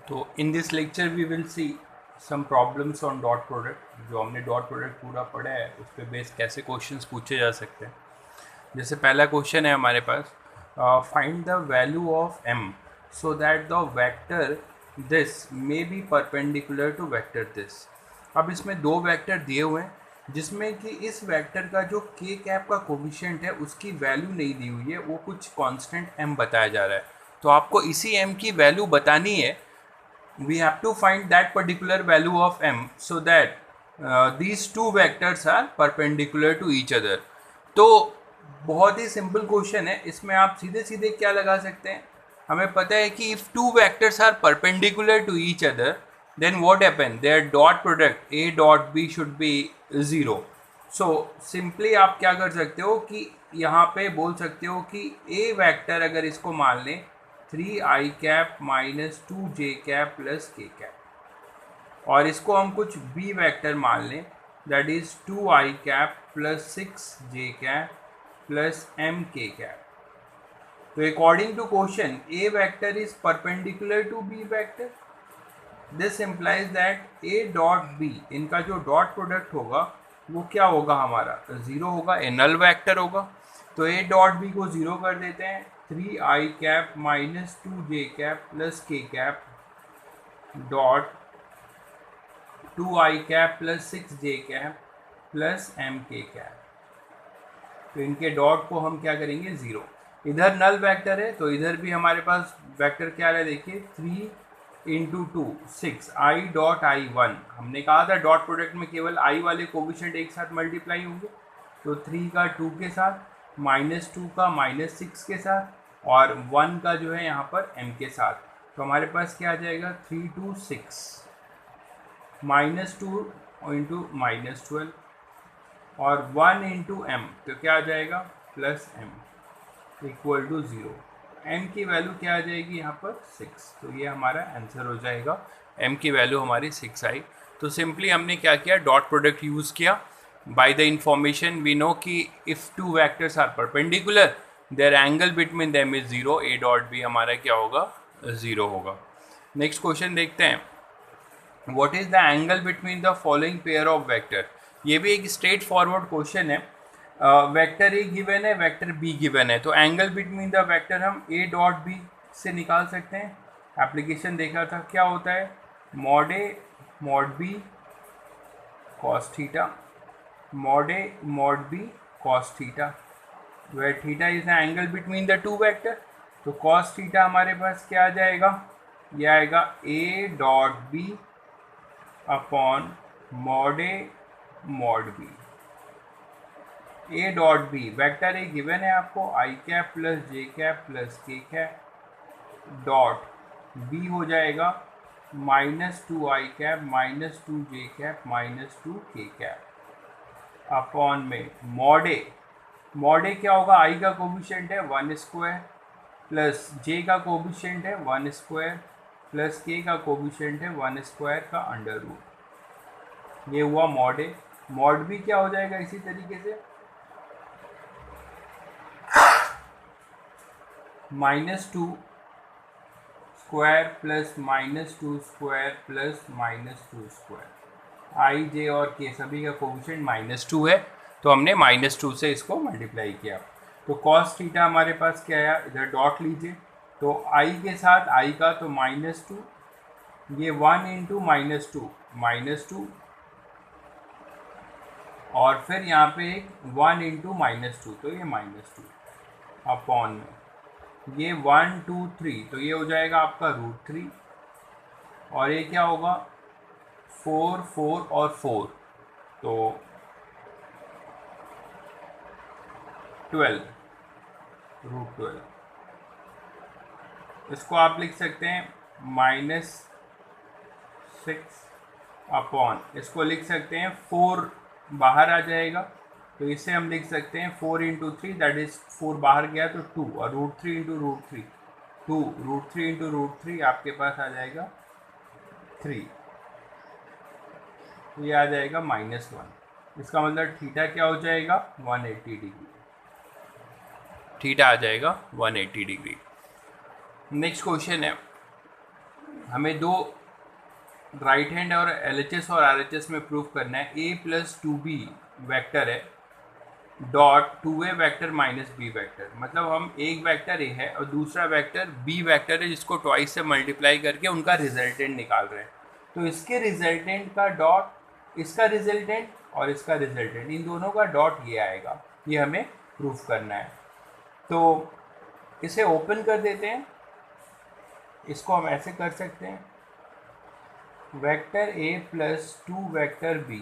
तो in this lecture we will see some problems on dot product. जो हमने dot product पूरा पढ़ा है उस पर बेस कैसे क्वेश्चंस पूछे जा सकते हैं। जैसे पहला क्वेश्चन है हमारे पास, find the value of m so that the vector this may be perpendicular to vector this. अब इसमें दो वेक्टर दिए हुए हैं जिसमें कि इस वेक्टर का जो k कैप का कोफिशिएंट है उसकी वैल्यू नहीं दी हुई है, वो कुछ कांस्टेंट m बताया जा रहा है। तो आपको इसी m की वैल्यू बतानी है। we have to find that particular value of m so that these two vectors are perpendicular to each other। तो बहुत ही सिंपल क्वेश्चन है, इसमें आप सीधे सीधे क्या लगा सकते हैं। हमें पता है कि if two vectors are perpendicular to each other then what happen, their dot product a dot b should be zero. So simply आप क्या कर सकते हो कि यहाँ पे बोल सकते हो कि a वेक्टर अगर इसको मान लें 3i cap minus 2j cap plus k cap, और इसको हम कुछ b वेक्टर मान लें that is 2i cap plus 6j cap plus mk cap. तो according to question a vector is perpendicular to b vector. This implies that a dot b, इनका जो dot product होगा वो क्या होगा, हमारा ज़ीरो होगा, ए नल वेक्टर होगा। तो a डॉट b को ज़ीरो कर देते हैं, 3i cap minus 2j cap plus k cap dot 2i cap plus 6j cap plus mk cap. तो इनके डॉट को हम क्या करेंगे, ज़ीरो। इधर नल वेक्टर है तो इधर भी हमारे पास वेक्टर क्या है, देखिए 3 into 2 6 I dot I one. हमने कहा था डॉट प्रोडक्ट में केवल आई वाले कोफिशिएंट एक साथ मल्टीप्लाई होंगे। तो 3 का 2 के साथ, माइनस 2 का माइनस 6 के साथ, और 1 का जो है यहाँ पर m के साथ। तो हमारे पास क्या आ जाएगा, 3 2 6 माइनस 2 इंटू माइनस 12 और 1 इंटू एम, तो क्या आ जाएगा plus m equal to zero. m की वैल्यू क्या आ जाएगी यहाँ पर 6। तो ये हमारा आंसर हो जाएगा, m की वैल्यू हमारी 6 आई। तो सिंपली हमने क्या किया, डॉट प्रोडक्ट यूज़ किया। By the information we know कि if two vectors are perpendicular their angle between them is zero, a dot b हमारा क्या होगा, ज़ीरो होगा। नेक्स्ट क्वेश्चन देखते हैं, what is the angle between the following pair of vector. ये भी एक स्ट्रेट फॉरवर्ड क्वेश्चन है। वेक्टर ए गिवन है, वेक्टर बी गिवन है, तो एंगल बिटवीन द वेक्टर हम ए डॉट बी से निकाल सकते हैं। एप्लीकेशन देखा था, क्या होता है, mod A mod B cos theta, mod A mod B cos theta, where theta is the angle between the two vector. तो कॉस थीटा हमारे पास क्या आ जाएगा, यह आएगा A dot B upon mod A mod B. A dot B vector A given है आपको, I cap plus J cap plus K cap dot B हो जाएगा minus 2i cap minus 2j cap minus 2k cap upon में mod A. Mod ए क्या होगा, आई का coefficient है 1 square plus जे का कोफिशिएंट है 1 स्क्वायर प्लस के का कोफिशिएंट है 1 स्क्वायर का अंडर रूट। ये हुआ मॉड ए। मॉड बी क्या हो जाएगा इसी तरीके से, minus 2 square plus minus 2 square plus minus 2 square. I J और के सभी का कोफिशिएंट माइनस 2 है, तो हमने माइनस 2 से इसको मल्टीप्लाई किया। तो कॉस थीटा हमारे पास क्या आया, इधर डॉट लीजिए, तो आई के साथ आई का तो माइनस 2, ये 1 इंटू माइनस टू और फिर यहाँ पे एक 1 इंटू माइनस 2, तो ये माइनस 2 अपॉन में ये 1 2 3, तो ये हो जाएगा आपका √3, और ये क्या होगा 4 4 और 4, तो 12 √12। इसको आप लिख सकते हैं -6 अपॉन, इसको लिख सकते हैं 4 बाहर आ जाएगा, तो इसे हम लिख सकते हैं 4 इंटू 3 दैट इज 4 बाहर गया तो 2, और √3 इंटू √3 2, √3 इंटू √3 आपके पास आ जाएगा 3, ये आ जाएगा -1। इसका मतलब थीटा क्या हो जाएगा 180 डिग्री, थीटा आ जाएगा 180 डिग्री। नेक्स्ट क्वेश्चन है, हमें दो राइट हैंड और LHS और RHS में प्रूव करना है। a प्लस 2b वैक्टर है dot 2a vector minus b vector, मतलब हम एक वैक्टर a है और दूसरा वैक्टर b वैक्टर है जिसको ट्वाइस से मल्टीप्लाई करके उनका रिजल्टेंट निकाल रहे हैं। तो इसके रिजल्टेंट का डॉट इसका रिजल्टेंट और इसका रिजल्टेंट, इन दोनों का डॉट ये आएगा, ये हमें प्रूफ करना है। तो इसे ओपन कर देते हैं, इसको हम ऐसे कर सकते हैं, vector a plus 2 vector b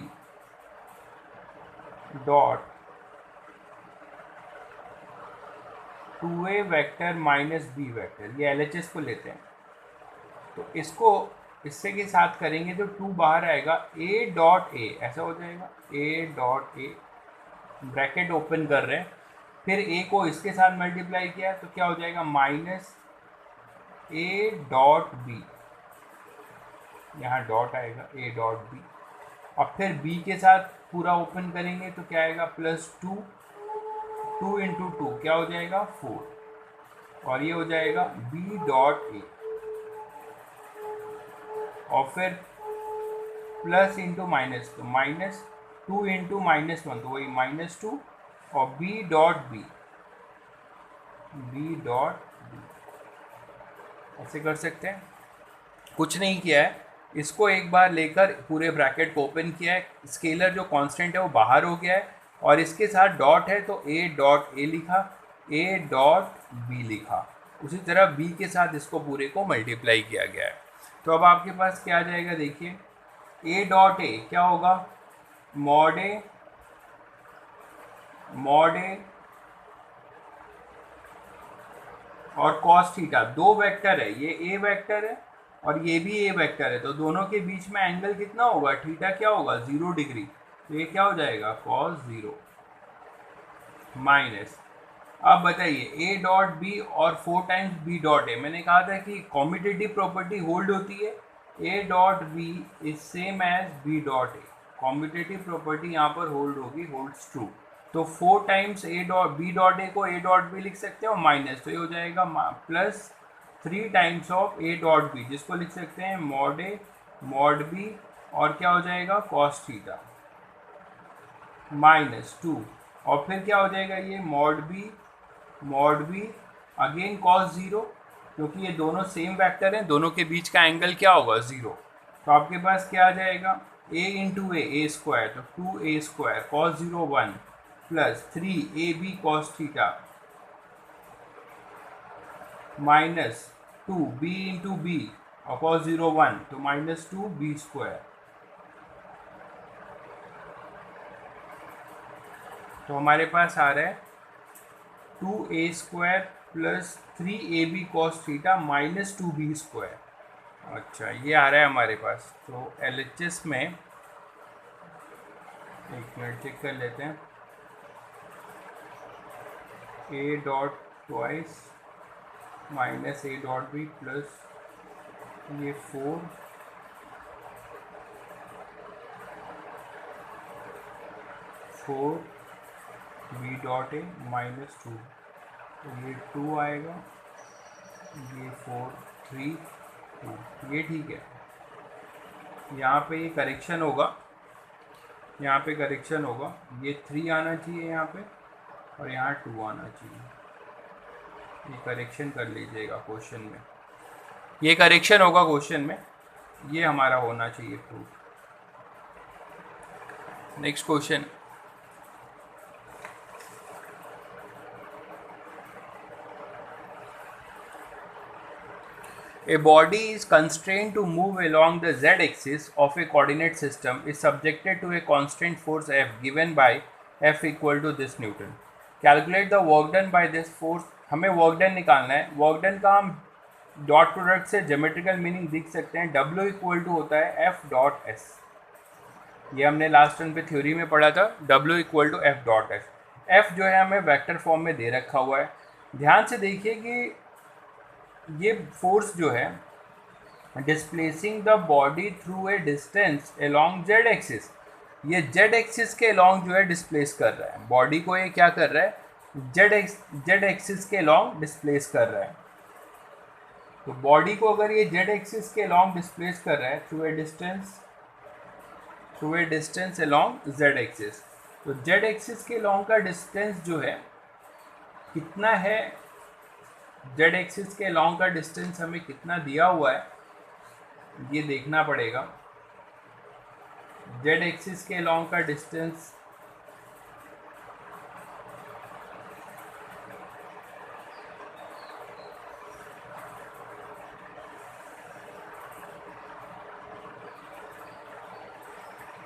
dot 2a vector minus b vector, ये LHS को लेते हैं। तो इसको इससे के साथ करेंगे तो 2 बाहर आएगा, a डॉट a ऐसा हो जाएगा, a dot a bracket open कर रहे हैं, फिर a को इसके साथ मल्टीप्लाई किया तो क्या हो जाएगा, माइनस a डॉट b, यहाँ डॉट आएगा a डॉट b। अब फिर b के साथ पूरा ओपन करेंगे तो क्या आएगा, प्लस 2 इंटू 2 क्या हो जाएगा, 4, और ये हो जाएगा b डॉट a, और फिर प्लस इंटू माइनस, तो माइनस 2 इंटू माइनस 1 तो वही -2, और b डॉट b, ऐसे कर सकते हैं। कुछ नहीं किया है, इसको एक बार लेकर पूरे ब्रैकेट को ओपन किया है, स्केलर जो कांस्टेंट है वो बाहर हो गया है, और इसके साथ डॉट है तो a डॉट a लिखा, a डॉट b लिखा। उसी तरह b के साथ इसको पूरे को मल्टीप्लाई किया गया है। तो अब आपके पास क्या आ जाएगा, देखिए a डॉट a क्या होगा, मॉड a और कॉस थीटा, दो वेक्टर है, ये a वेक्टर है और ये भी a वेक्टर है, तो दोनों के बीच में एंगल कितना होगा, थीटा क्या होगा, 0 डिग्री, तो ये क्या हो जाएगा, कॉस 0 माइनस। अब बताइए a डॉट b और 4 टाइम्स b डॉट a, मैंने कहा था कि कॉम्यूटेटिव प्रॉपर्टी होल्ड होती है, a dot b is same as b dot a, commutative property यहाँ पर होल्ड होगी, होल्ड्स ट्रू। तो 4 times a dot b dot a को a डॉट b लिख सकते हैं, और माइनस, तो ये हो जाएगा plus 3 times of a dot b, जिसको लिख सकते हैं मॉड a मॉड b, और क्या हो जाएगा, कॉस थीटा माइनस 2, और फिर क्या हो जाएगा, ये मॉड b अगेन कॉस 0, क्योंकि ये दोनों सेम वेक्टर हैं, दोनों के बीच का एंगल क्या होगा, 0। तो आपके पास क्या आ जाएगा, a इंटू a स्क्वायर, तो 2a square cos 0 1 plus 3ab cos theta minus 2b into b और कॉस 0 1, तो माइनस 2b स्क्वायर। तो हमारे पास आ रहा है 2a square plus 3ab cos theta minus 2b square. अच्छा, ये आ रहा है हमारे पास। तो LHS में एक मिनट चेक कर लेते हैं, a dot twice minus a dot b plus ये 4 b डॉट a माइनस 2, तो ये 2 आएगा, ये 4 3 2, ये ठीक है। यहाँ पे ये करेक्शन होगा, यहाँ पे करेक्शन होगा, ये 3 आना चाहिए यहाँ पे, और यहाँ 2 आना चाहिए, ये करेक्शन कर लीजिएगा क्वेश्चन में, ये करेक्शन होगा क्वेश्चन में, ये हमारा होना चाहिए proof. Next question, A body is constrained to move along the z-axis of a coordinate system is subjected to a constant force F given by F equal to this Newton. Calculate the work done by this force. हमें work done निकालना है। Work done का हम dot product से geometrical meaning दिख सकते हैं। W equal to होता है F डॉट S, ये हमने लास्ट टर्म पे थ्योरी में पढ़ा था। W equal to F dot S, F जो है हमें वेक्टर फॉर्म में दे रखा हुआ है। ध्यान से देखिए कि ये फोर्स जो है displacing the body through a distance along Z axis, ये जेड एक्सिस के अलोंग जो है डिस्प्लेस कर रहा है बॉडी को। ये क्या कर रहा है, जेड एक्सिस के अलोंग डिस्प्लेस कर रहा है। तो बॉडी को अगर ये जेड एक्सिस के अलॉन्ग डिस्प्लेस कर रहा है through a distance along Z axis, तो जेड एक्सिस के अलॉन्ग का डिस्टेंस जो है कितना है, जेड एक्सिस के अलॉन्ग का डिस्टेंस हमें कितना दिया हुआ है ये देखना पड़ेगा। जेड एक्सिस के अलॉन्ग का डिस्टेंस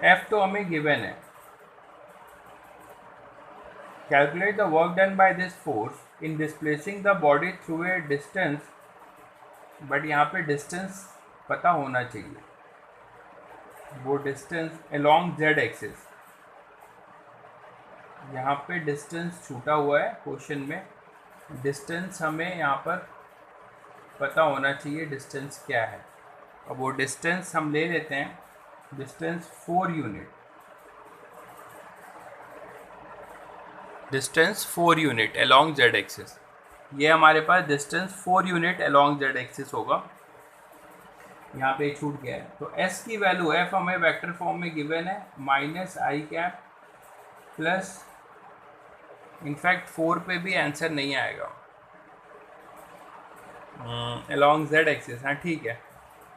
एफ तो हमें गिवन है। Calculate the work done by this force in displacing the body through a distance, but यहाँ पे डिस्टेंस पता होना चाहिए, वो डिस्टेंस अलोंग जेड एक्सिस। यहाँ पे डिस्टेंस छूटा हुआ है क्वेश्चन में, डिस्टेंस हमें यहाँ पर पता होना चाहिए डिस्टेंस क्या है। अब वो डिस्टेंस हम ले लेते हैं, distance 4 unit, distance 4 unit along Z axis. ये हमारे पास distance 4 unit along Z axis होगा। यहाँ पे छूट गया है, तो s की वैल्यू f हमें वेक्टर फॉर्म में गिवन है minus I cap plus, in fact 4 पे भी आंसर नहीं आएगा अलोंग जेड एक्सिस, हाँ ठीक है।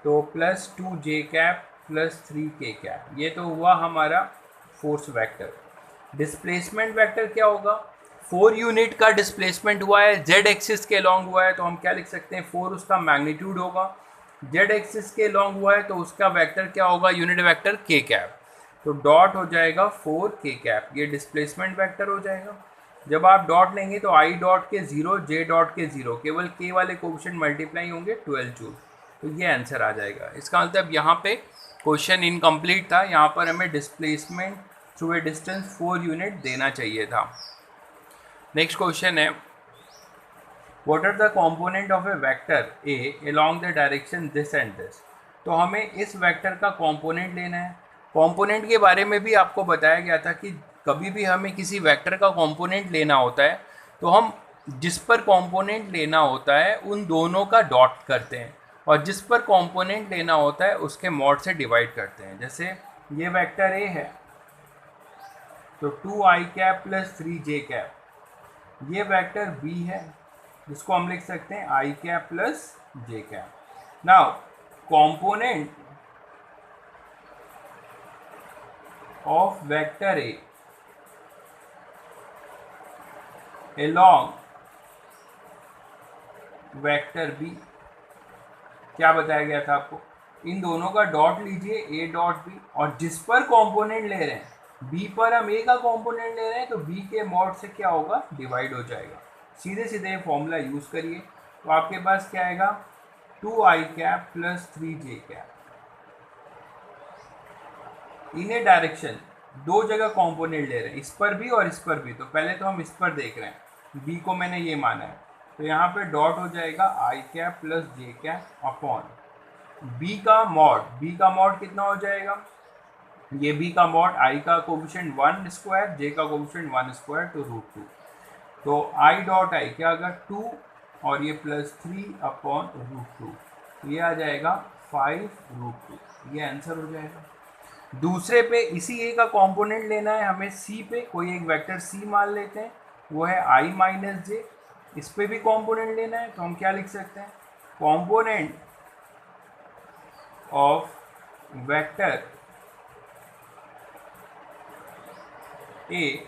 तो plus 2j cap plus 3k cap, ये तो हुआ हमारा फोर्स वेक्टर। डिस्प्लेसमेंट वेक्टर क्या होगा, 4 यूनिट का डिस्प्लेसमेंट हुआ है, जेड एक्सिस के अलॉन्ग हुआ है, तो हम क्या लिख सकते हैं, 4 उसका मैग्नीट्यूड होगा, जेड एक्सिस के अलॉन्ग हुआ है तो उसका वेक्टर क्या होगा, यूनिट वेक्टर k कैप, तो डॉट हो जाएगा 4k कैप, ये डिस्प्लेसमेंट वेक्टर हो जाएगा। जब आप डॉट लेंगे तो i डॉट के 0, j डॉट के 0, केवल k वाले कोएफिशिएंट मल्टीप्लाई होंगे 12 जूल, तो ये आंसर आ जाएगा। इसका मतलब यहाँ पे क्वेश्चन इनकम्प्लीट था, यहाँ पर हमें displacement through a distance 4 unit देना चाहिए था। नेक्स्ट क्वेश्चन है, what are the component of a vector A along the direction this and this. तो हमें इस वेक्टर का कंपोनेंट लेना है। कंपोनेंट के बारे में भी आपको बताया गया था कि कभी भी हमें किसी वेक्टर का कंपोनेंट लेना होता है तो हम जिस पर कंपोनेंट लेना होता है उन दोनों का डॉट करते हैं, और जिस पर कंपोनेंट लेना होता है उसके मॉड से डिवाइड करते हैं। जैसे ये वेक्टर ए है तो 2i cap plus 3j cap, ये वेक्टर बी है जिसको हम लिख सकते हैं i cap plus j cap. Now component of vector A along vector B, क्या बताया गया था आपको, इन दोनों का डॉट लीजिए ए डॉट बी, और जिस पर कंपोनेंट ले रहे हैं बी पर हम ए का कंपोनेंट ले रहे हैं तो बी के मॉड से क्या होगा, डिवाइड हो जाएगा। सीधे सीधे फॉर्मूला यूज करिए तो आपके पास क्या आएगा, 2i cap plus 3j cap. In a direction, दो जगह कंपोनेंट ले रहे हैं, इस पर भी और इस पर भी, तो पहले तो हम इस पर देख रहे हैं, बी को मैंने ये माना है, तो यहाँ पे डॉट हो जाएगा i cap plus j cap upon b का मॉड कितना हो जाएगा, ये b का मॉड, i का कोफिशिएंट 1 स्क्वायर, j का कोफिशिएंट 1 स्क्वायर, तो √2, तो i डॉट i क्या होगा 2 और ये प्लस 3 अपॉन √2, ये आ जाएगा 5√2, ये आंसर हो जाएगा। दूसरे पे इसी ए का कंपोनेंट लेना है हमें, सी पे कोई एक वेक्टर सी मान लेते हैं, वो है i माइनस जे, इस पे भी कंपोनेंट लेना है तो हम क्या लिख सकते हैं, component of vector A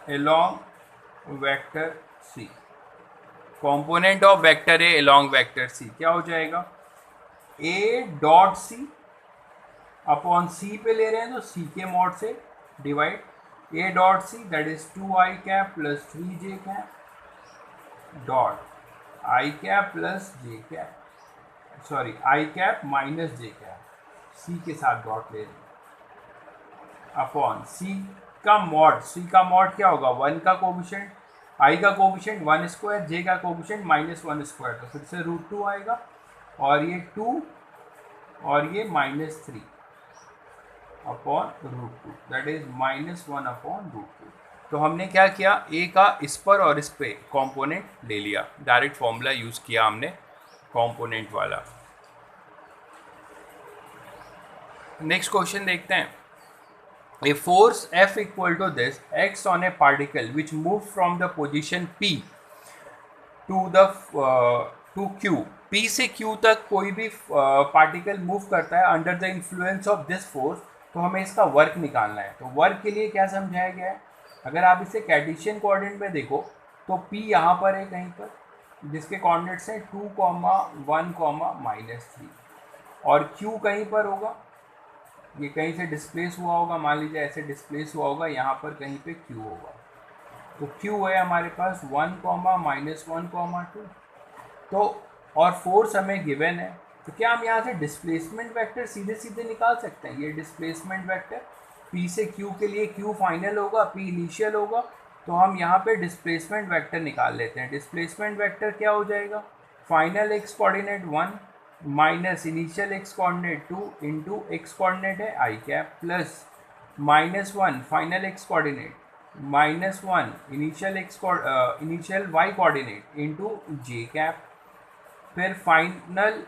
along vector C, component of vector A along vector C क्या हो जाएगा, ए डॉट सी अपॉन सी पे ले रहे हैं तो सी के मॉड से divide, A dot C that is 2i cap plus 3j cap dot i cap plus j cap, sorry i cap minus j cap, C के साथ डॉट ले रहे हैं अपॉन सी का मॉड क्या होगा, 1 का कोफिशिएंट, i का कोफिशिएंट 1 स्क्वायर, j का कोफिशिएंट -1 स्क्वायर, तो फिर से √2 आएगा, और ये 2 और ये -3 अपॉन √2 दैट इज -1 अपॉन √2, तो हमने क्या किया, ए का इस पर और इस पे कंपोनेंट ले लिया, डायरेक्ट फॉर्मूला यूज़ किया हमने कंपोनेंट वाला। नेक्स्ट क्वेश्चन देखते हैं। A force F equal to this acts on a particle which moves from the position P to Q. P से Q तक कोई भी पार्टिकल मूव करता है under the influence of this force, तो हमें इसका वर्क निकालना है। तो वर्क के लिए क्या समझाया गया है, अगर आप इसे कार्टेशियन कोऑर्डिनेट में देखो तो P यहाँ पर है कहीं पर, जिसके कोऑर्डिनेट्स हैं 2, 1, -3, और Q कहीं पर होगा, ये कहीं से डिस्प्लेस हुआ होगा, मान लीजिए ऐसे डिस्प्लेस हुआ होगा, यहाँ पर कहीं पे Q होगा। तो Q है हमारे पास 1, -1, 2। तो और फोर्स हमें गिवन है, तो क्या हम यहाँ से डिस्प्लेसमेंट वेक्टर सीधे सीधे निकाल सकते हैं। ये डिस्प्लेसमेंट वेक्टर P से Q के लिए Q फाइनल होगा, P इनिशियल होगा, तो हम यहाँ पे डिस्प्लेसमेंट वेक्टर निकाल लेते हैं। डिस्प्लेसमेंट वेक्टर क्या हो जाएगा, final x coordinate 1 minus initial x coordinate 2 into x coordinate है i cap, plus -1 final x coordinate, -1 initial y coordinate into j cap, फिर फाइनल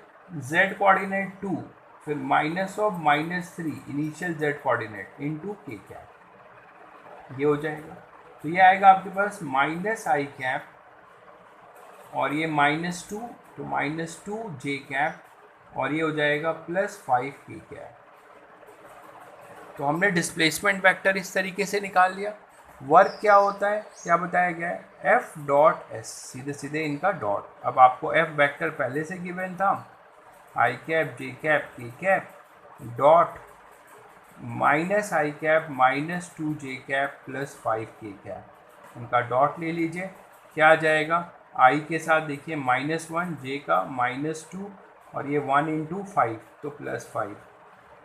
z कोऑर्डिनेट 2, फिर -3 initial z coordinate into k cap, ये हो जाएगा। तो ये आएगा आपके पास -i कैप और ये -2, तो -2 j कैप, और ये हो जाएगा +5 k कैप। तो हमने डिस्प्लेसमेंट वेक्टर इस तरीके से निकाल लिया। वर्क क्या होता है, क्या बताया गया है, F डॉट S, सीधे सीधे इनका डॉट। अब आपको F वेक्टर पहले से गिवन था, i cap, j cap, k cap, dot -i cap, -2 j cap, +5 k cap, उनका डॉट ले लीजिए। क्या आ जाएगा, i के साथ देखिए -1, j का -2, और ये 1 इंटू 5 तो +5,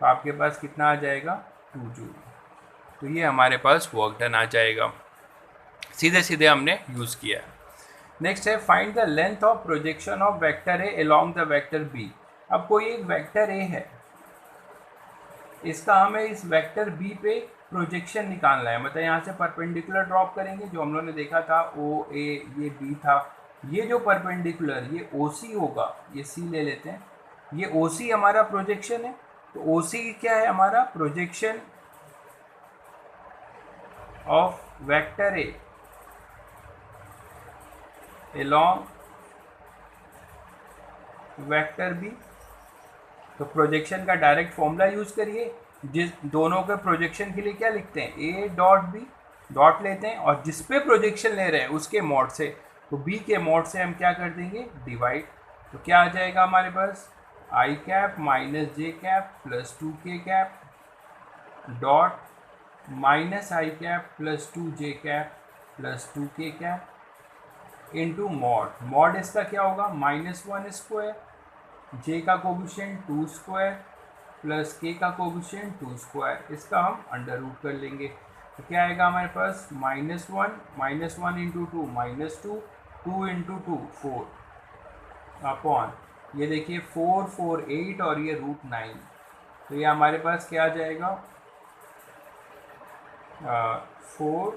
तो आपके पास कितना आ जाएगा, 2 जूल। तो ये हमारे पास वर्क डन आ जाएगा, सीधे सीधे हमने यूज़ किया। नेक्स्ट है find the length of projection of vector A along the vector B. अब कोई एक वेक्टर ए है, इसका हमें इस वेक्टर बी पे प्रोजेक्शन निकालना है, मतलब यहाँ से परपेंडिकुलर ड्रॉप करेंगे, जो हम लोगों ने देखा था ओ ए, ये बी था, ये जो परपेंडिकुलर ये ओ सी होगा, ये सी ले लेते हैं, ये ओ सी हमारा प्रोजेक्शन है। तो ओ सी क्या है, हमारा projection of vector A along vector B. तो प्रोजेक्शन का डायरेक्ट फॉर्मूला यूज करिए, जिस दोनों के प्रोजेक्शन के लिए क्या लिखते हैं, ए डॉट बी, डॉट लेते हैं और जिस पे प्रोजेक्शन ले रहे हैं उसके मॉड से, तो बी के मॉड से हम क्या कर देंगे, डिवाइड। तो क्या आ जाएगा हमारे पास, I cap minus J cap plus 2k cap dot -i cap plus 2j cap plus 2k cap into mod. Mod इसका क्या होगा, -1 स्क्वायर, j का कोफिशिएंट 2 स्क्वायर प्लस k का कोफिशिएंट 2 स्क्वायर, इसका हम अंडर रूट कर लेंगे। तो क्या आएगा हमारे पास, -1 इंटू 2 -2, 2 इंटू 2 4 अपॉन, ये देखिए 4 4 8 और ये √9। तो ये हमारे पास क्या आ जाएगा, 4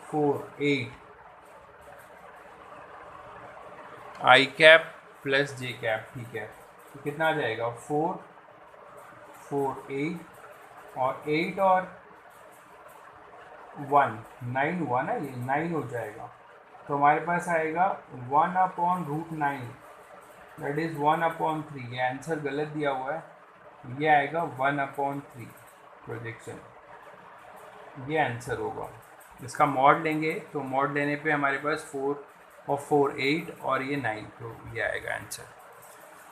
4 8 आई कैप प्लस जे कैप, ठीक है। तो कितना आ जाएगा, 4 4 8 और 8 और 1 9 हुआ ना, ये 9 हो जाएगा। तो हमारे पास आएगा 1/√9, दैट इज़ 1/3। ये आंसर गलत दिया हुआ है, ये आएगा 1/3 प्रोजेक्शन, ये आंसर होगा। इसका मॉड लेंगे तो मॉड लेने पे हमारे पास 4 और 4 8 और ये 9, तो ये आएगा आंसर।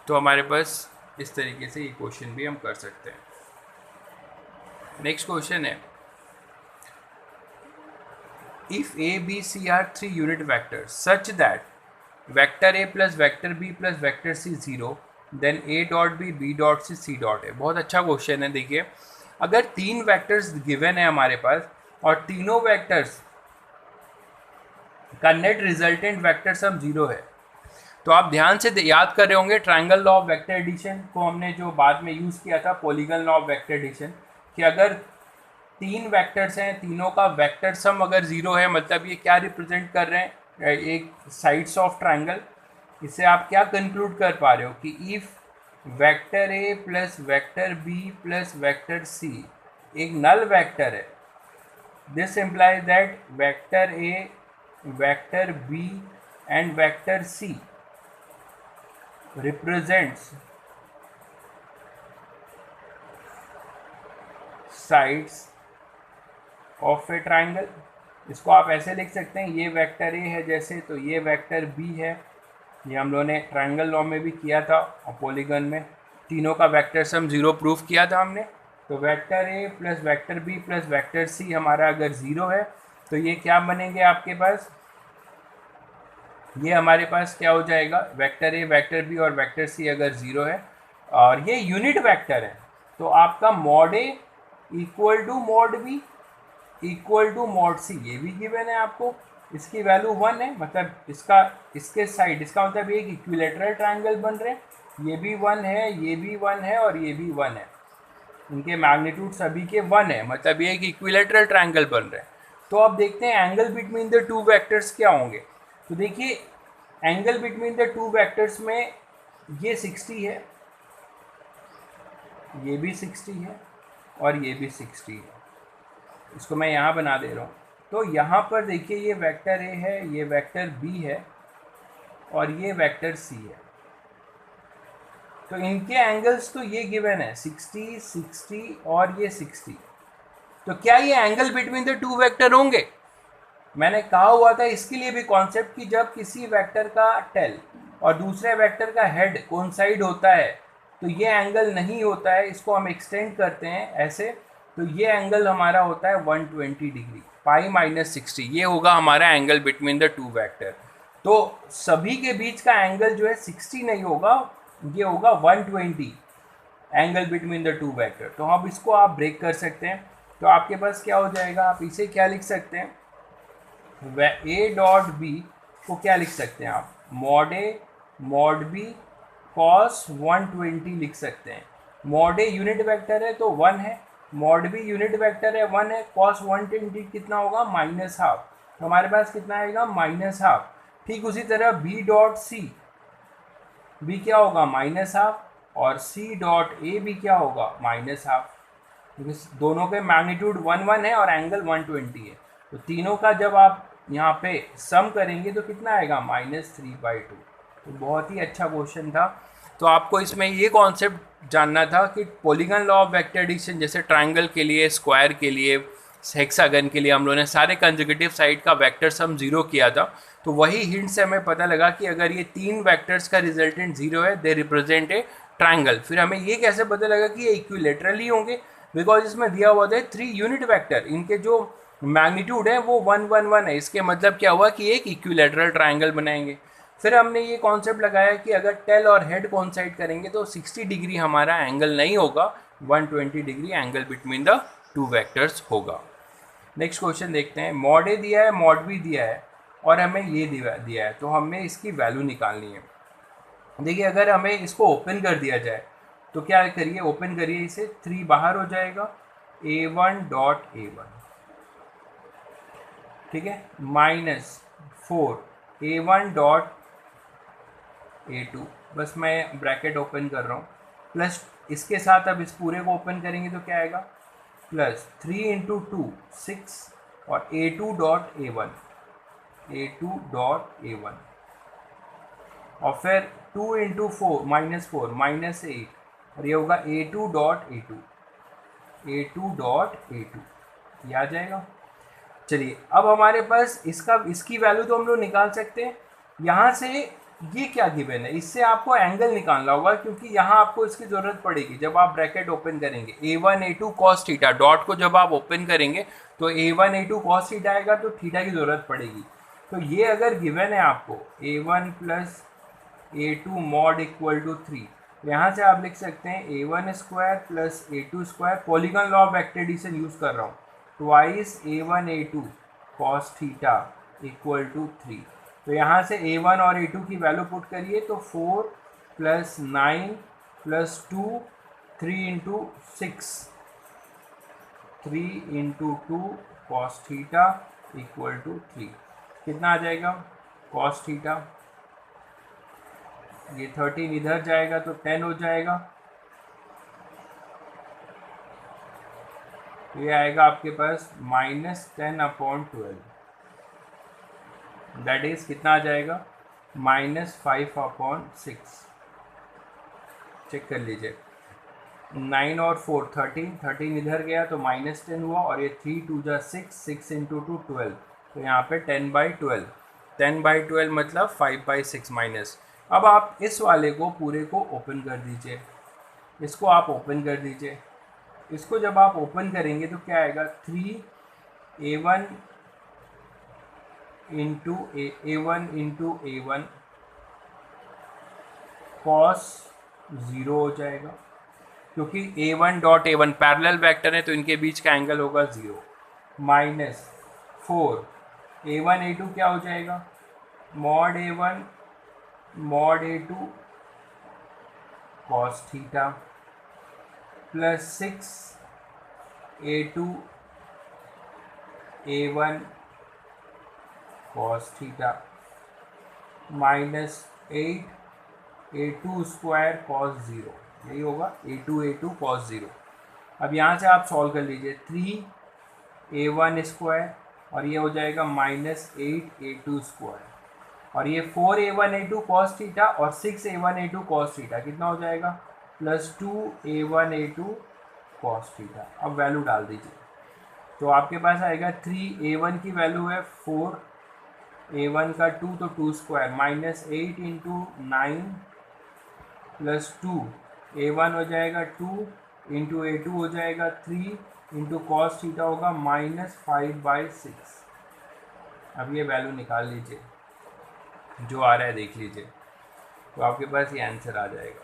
तो हमारे पास इस तरीके से ये क्वेश्चन भी हम कर सकते हैं। नेक्स्ट क्वेश्चन है, if A B C are 3 unit vectors such that vector A plus vector B plus vector C 0, then A dot B dot C dot A. बहुत अच्छा क्वेश्चन है। देखिए, अगर 3 वेक्टर्स गिवन है हमारे पास और तीनों वेक्टर्स का नेट रिजल्टेंट वेक्टर सम 0 है, तो आप ध्यान से याद कर रहे होंगे triangle law of vector addition को हमने जो बाद में यूज़ किया था, polygon law of vector addition, कि अगर तीन वेक्टर्स हैं, तीनों का वेक्टर सम अगर ज़ीरो है, मतलब ये क्या रिप्रेजेंट कर रहे हैं, एक साइड्स ऑफ ट्रायंगल। इससे आप क्या कंक्लूड कर पा रहे हो कि if vector A plus vector B plus vector C एक नल वेक्टर है, this implies that vector A, vector B and vector C represents sides of a triangle। इसको आप ऐसे लिख सकते हैं, ये वेक्टर ए है जैसे, तो ये वेक्टर बी है, ये हम लोगों ने ट्रायंगल लॉ में भी किया था और पॉलीगन में तीनों का वेक्टर सम ज़ीरो प्रूफ किया था हमने। तो vector A plus vector B plus vector C हमारा अगर ज़ीरो है तो ये क्या बनेंगे आपके पास, ये हमारे पास क्या हो जाएगा, वेक्टर ए, वेक्टर बी और वेक्टर सी अगर ज़ीरो है और ये यूनिट वेक्टर है, तो आपका mod A equal to mod B equal to mod C, ये भी गिवन है आपको। इसकी वैल्यू 1 है, मतलब इसका इसके साइड, इसका मतलब एक इक्विलेटरल ट्रायंगल बन रहे हैं, ये भी 1 है, ये भी 1 है और ये भी 1 है, इनके मैग्नीट्यूड सभी के 1 है, मतलब ये एक इक्विलेटरल ट्रायंगल बन रहे हैं। तो अब देखते हैं angle between the two vectors क्या होंगे। तो देखिए angle between the two vectors में ये 60 है, ये भी 60 है और ये भी 60 है, इसको मैं यहाँ बना दे रहा हूँ। तो यहाँ पर देखिए ये वेक्टर ए है, ये वेक्टर बी है और ये वेक्टर सी है, तो इनके एंगल्स तो ये गिवन है 60, 60 और ये 60। तो क्या ये angle between the two vector होंगे? मैंने कहा हुआ था इसके लिए भी कॉन्सेप्ट कि जब किसी वेक्टर का टेल और दूसरे वेक्टर का हेड कोइंसाइड होता है तो ये एंगल नहीं होता है, इसको हम एक्सटेंड करते हैं ऐसे, तो ये एंगल हमारा होता है 120 डिग्री, पाई माइनस 60, ये होगा हमारा angle between the two vector. तो सभी के बीच का एंगल जो है 60 नहीं होगा, ये होगा 120 angle between the two vector. तो अब इसको आप ब्रेक कर सकते हैं, तो आपके पास क्या हो जाएगा, आप इसे क्या लिख सकते हैं, ए डॉट बी को क्या लिख सकते हैं आप, mod A mod B cos 120 लिख सकते हैं। मॉड ए यूनिट वेक्टर है तो 1 है, मॉड बी यूनिट वेक्टर है 1 है, कॉस 120 कितना होगा, माइनस हाफ, तो हमारे पास कितना आएगा, माइनस हाफ। ठीक उसी तरह बी डॉट सी, बी क्या होगा, माइनस हाफ, और सी डॉट ए भी क्या होगा, माइनस हाफ, क्योंकि दोनों के मैग्नीट्यूड 1 है और एंगल 120 है। तो तीनों का जब आप यहाँ पे सम करेंगे तो कितना आएगा, -3/2। तो बहुत ही अच्छा क्वेश्चन था। तो आपको इसमें ये कॉन्सेप्ट जानना था कि polygon law of vector addition, जैसे ट्रायंगल के लिए, स्क्वायर के लिए, हेक्सागन के लिए हम लोगों ने सारे कंसेक्यूटिव साइड का वेक्टर सम 0 किया था, तो वही हिंट से हमें पता लगा कि अगर ये तीन वेक्टर्स का रिजल्टेंट 0 है, दे रिप्रेजेंट ए ट्रायंगल। फिर हमें ये कैसे पता लगा कि ये इक्विलेटरल ही होंगे, बिकॉज इसमें दिया हुआ था 3 यूनिट वेक्टर, इनके जो मैग्नीट्यूड है वो 1 1 1 है, इसके मतलब क्या हुआ कि एक इक्विलेटरल ट्रायंगल बनाएंगे। फिर हमने ये कॉन्सेप्ट लगाया कि अगर टेल और हेड कोइंसाइड करेंगे तो 60 डिग्री हमारा एंगल नहीं होगा, 120 degree angle between the two vectors होगा। नेक्स्ट क्वेश्चन देखते हैं, मॉड ए दिया है, मॉड बी दिया है और हमें ये दिया है, तो हमें इसकी वैल्यू निकालनी है। देखिए अगर हमें इसको ओपन कर दिया जाए तो क्या करिए, ओपन करिए इसे, 3 बाहर हो जाएगा, a1 डॉट a1, ठीक है, -4 a1 डॉट a2, बस मैं ब्रैकेट ओपन कर रहा हूँ, प्लस इसके साथ अब इस पूरे को ओपन करेंगे तो क्या आएगा, +3 × 2 6 और a2 dot a1, a2 dot a1, और फिर 2 × 4 -4 -8, और ये होगा a2 dot a2, a2 dot a2, ये आ जाएगा। चलिए अब हमारे पास इसकी वैल्यू तो हम लोग निकाल सकते हैं। यहाँ से ये क्या गिवन है, इससे आपको एंगल निकालना होगा, क्योंकि यहाँ आपको इसकी ज़रूरत पड़ेगी जब आप ब्रैकेट ओपन करेंगे। a1 a2 cos theta, dot को जब आप ओपन करेंगे तो a1 a2 cos थीटा आएगा, तो थीटा की ज़रूरत पड़ेगी। तो ये अगर गिवन है आपको a1 plus a2 mod equal to 3, तो यहाँ से आप लिख सकते हैं a1 square plus a2 square, polygon law of vector addition use कर रहा हूँ, twice a1 a2 cos theta equal to 3। तो यहाँ से a1 और a2 की वैल्यू पुट करिए, तो 4 + 9 + 2 3 × 6, 3 into 2 cos theta equal to 3। कितना आ जाएगा कॉस थीटा, ये 13 इधर जाएगा तो 10 हो जाएगा, ये आएगा आपके पास -10/12, दैट इज कितना आ जाएगा -5/6। चेक कर लीजिए, 9 और 4 13 इधर गया तो -10 हुआ, और ये 3 2 जा 6, 6 इंटू 2 12, तो यहाँ पे 10/12, 10/12 मतलब 5/6 माइनस। अब आप इस वाले को पूरे को ओपन कर दीजिए, इसको आप ओपन कर दीजिए। इसको जब आप ओपन करेंगे तो क्या आएगा 3a1 इंटू a1 कॉस 0 हो जाएगा, क्योंकि a1 पैरेलल वेक्टर है तो इनके बीच का एंगल होगा 0, -4 a1 a2 क्या हो जाएगा mod a1 mod a2 cos theta plus 6 a2 a1 cos theta -8 a2 square cos 0, यही होगा a2 कॉस 0। अब यहाँ से आप सॉल्व कर लीजिए, 3a1 स्क्वायर और ये हो जाएगा -8a2 स्क्वायर, और ये 4a1 a2 कॉस थीटा और 6a1 a2 कॉस थीटा कितना हो जाएगा +2a1 a2 कॉस थीटा। अब वैल्यू डाल दीजिए तो आपके पास आएगा 3a1 की वैल्यू है 4, a1 का 2 तो 2 स्क्वायर -8 इंटू 9 प्लस 2, a1 हो जाएगा 2 इंटू a2 हो जाएगा 3 इंटू कॉस थीटा होगा -5/6। अब ये वैल्यू निकाल लीजिए, जो आ रहा है देख लीजिए, तो आपके पास ये आंसर आ जाएगा।